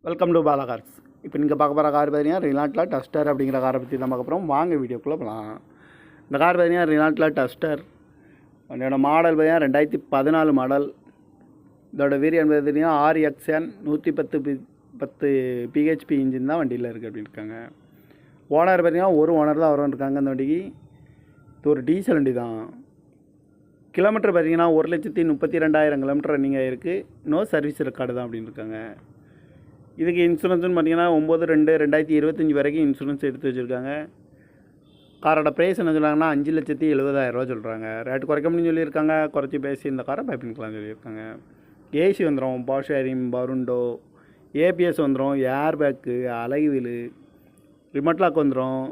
Welcome to Bala cars. இப்போ நீங்கள் பார்க்க போகிற கார் பார்த்தீங்கன்னா ரினால்ட்டில் டஸ்டர் அப்படிங்கிற காரை பற்றி தான் பார்க்க போகிறோம். வாங்க வீடியோக்குள்ளே போகலாம். இந்த கார் பார்த்தீங்கன்னா ரினால்ட்டில் டஸ்டர். அதோட மாடல் பார்த்தீங்கன்னா 2014 மாடல். இதோட வேரியன்ட் பார்த்தீங்கன்னா RXN 110 பிஹெச்பி இன்ஜின் தான் வண்டியில் இருக்குது அப்படின்னு இருக்காங்க. ஓனர் பார்த்தீங்கன்னா ஒரு ஓனர் தான் வரும் இருக்காங்க. அந்த வண்டிக்கு இது ஒரு டீசல் வண்டி தான். கிலோமீட்டர் பார்த்தீங்கன்னா 1,32,000 கிலோமீட்டர் ரன்னிங் ஆகிருக்கு. நோ சர்வீஸ் ரெக்கார்டு தான் அப்படின்னு இருக்காங்க. இதுக்கு இன்சூரன்ஸ்னு பார்த்தீங்கன்னா 9/2/2025 வரைக்கும் இன்சூரன்ஸ் எடுத்து வச்சுருக்காங்க. காரோட ப்ரைஸ் என்ன சொல்கிறாங்கன்னா 5,70,000 சொல்கிறாங்க. ரேட்டு குறைக்க முடியும்னு சொல்லியிருக்காங்க. குறைச்சி பேசி இந்த காரை பை பண்ணிக்கலாம்னு சொல்லியிருக்காங்க. ஏசி வந்துடும், பவர் ஷேரிங், பருண்டோ, ஏபிஎஸ் வந்துடும், ஏர் பேக்கு, அலகு வீலு, ரிமோட் லாக் வந்துடும்.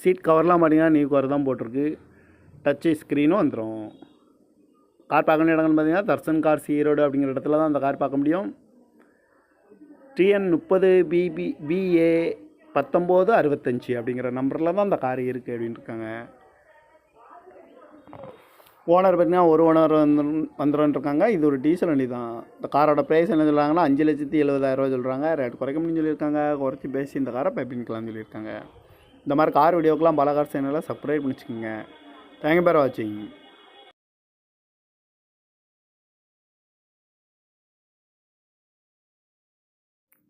சீட் கவர்லாம் பார்த்தீங்கன்னா நியூ கவர் தான் போட்டிருக்கு. டச்சு ஸ்க்ரீனும் வந்துடும். கார் பார்க்க வேண்டிய இடங்கள்னு பார்த்தீங்கன்னா தர்சன் கார்ஸ் ஈரோடு அப்படிங்கிற இடத்துல தான் அந்த கார் பார்க்க முடியும். TN 30 BA 1965 அப்படிங்கிற நம்பரில் தான் அந்த கார் இருக்குது அப்படின்னு இருக்காங்க. ஓனர் பார்த்தீங்கன்னா ஒரு ஓனர் வந்துருக்காங்க. இது ஒரு டீசல் வண்டி தான். இந்த காரோட ப்ரைஸ் என்ன சொல்கிறாங்கன்னா 5,70,000 சொல்கிறாங்க. ரேட் குறைக்க முடியும்னு சொல்லியிருக்காங்க. குறைச்சி பேசி இந்த காரை பை பண்ணிக்கலாம்னு சொல்லியிருக்காங்க. இந்த மாதிரி கார் வீடியோக்கெலாம் பாலா கார் சேனலை சப்ஸ்கிரைப் பண்ணிச்சுக்கோங்க. தேங்க்யூ ஃபார் வாட்சிங்.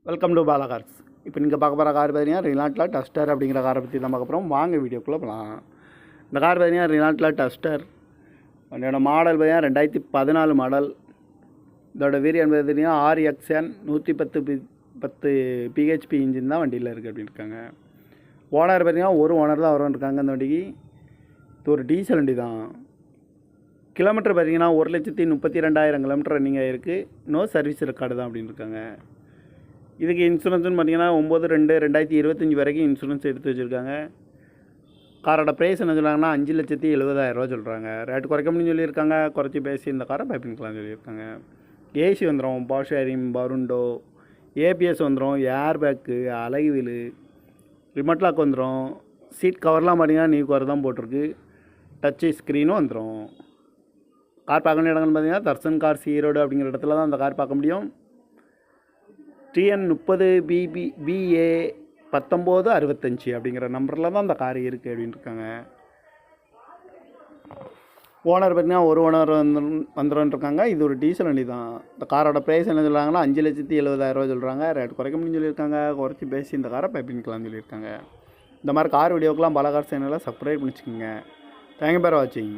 Welcome to Bala cars. இப்போ நீங்கள் பார்க்க போகிற கார் பார்த்தீங்கன்னா ரினால்ட்டில் டஸ்டர் அப்படிங்கிற காரை பற்றி தான் பார்க்க போகிறோம். வாங்க வீடியோக்குள்ளே போகலாம். இந்த கார் பார்த்தீங்கன்னா ரினால்ட்டில் டஸ்டர். அதோட மாடல் பார்த்தீங்கன்னா 2014 மாடல். இதோட வேரியன்ட் பார்த்தீங்கன்னா RXN 110 பிஹெச்பி இன்ஜின் தான் வண்டியில் இருக்குது அப்படின்னு இருக்காங்க. ஓனர் பார்த்தீங்கன்னா ஒரு ஓனர் தான் வரும் இருக்காங்க. அந்த வண்டிக்கு இது ஒரு டீசல் வண்டி தான். கிலோமீட்டர் பார்த்தீங்கன்னா 1,32,000 கிலோமீட்டர் ரன்னிங் ஆகிருக்கு. நோ சர்வீஸ் ரெக்கார்டு தான் அப்படின்னு இருக்காங்க. இதுக்கு இன்சூரன்ஸ்னு பார்த்தீங்கன்னா 9/2/2025 வரைக்கும் இன்சூரன்ஸ் எடுத்து வச்சுருக்காங்க. காரோட ப்ரைஸ் என்ன சொல்கிறாங்கன்னா 5,70,000 சொல்கிறாங்க. ரேட்டு குறைக்க முடியும்னு சொல்லியிருக்காங்க. குறைச்சி பேசி இந்த காரை பை பண்ணிக்கலாம்னு சொல்லியிருக்காங்க. ஏசி வந்துடும், பவர் ஷேரிங், பருண்டோ, ஏபிஎஸ் வந்துடும், ஏர் பேக்கு, அலகு வீலு, ரிமோட் லாக் வந்துடும். சீட் கவர்லாம் பார்த்தீங்கன்னா நியூ கவர் தான் போட்டிருக்கு. டச்சு ஸ்க்ரீனும் வந்துடும். கார் பார்க்க வேண்டிய இடங்கள்னு பார்த்தீங்கன்னா தர்சன் கார்ஸ் ஈரோடு அப்படிங்கிற இடத்துல தான் அந்த கார் பார்க்க முடியும். TN 30 BA 1965 அப்படிங்கிற நம்பரில் தான் அந்த கார் இருக்குது அப்படின்னு இருக்காங்க. ஓனர் பார்த்தீங்கன்னா ஒரு ஓனர் வந்துருக்காங்க. இது ஒரு டீசல் வண்டி தான். இந்த காரோட ப்ரைஸ் என்ன சொல்கிறாங்கன்னா 5,70,000 சொல்கிறாங்க. ரேட் குறைக்க முடியும்னு சொல்லியிருக்காங்க. குறைச்சி பேசி இந்த காரை பை பண்ணிக்கலாம்னு சொல்லியிருக்காங்க. இந்த மாதிரி கார் வீடியோக்கெலாம் பாலா கார் சேனலை சப்ஸ்கிரைப் பண்ணிச்சுக்கோங்க. தேங்க்யூ ஃபார் வாட்சிங்.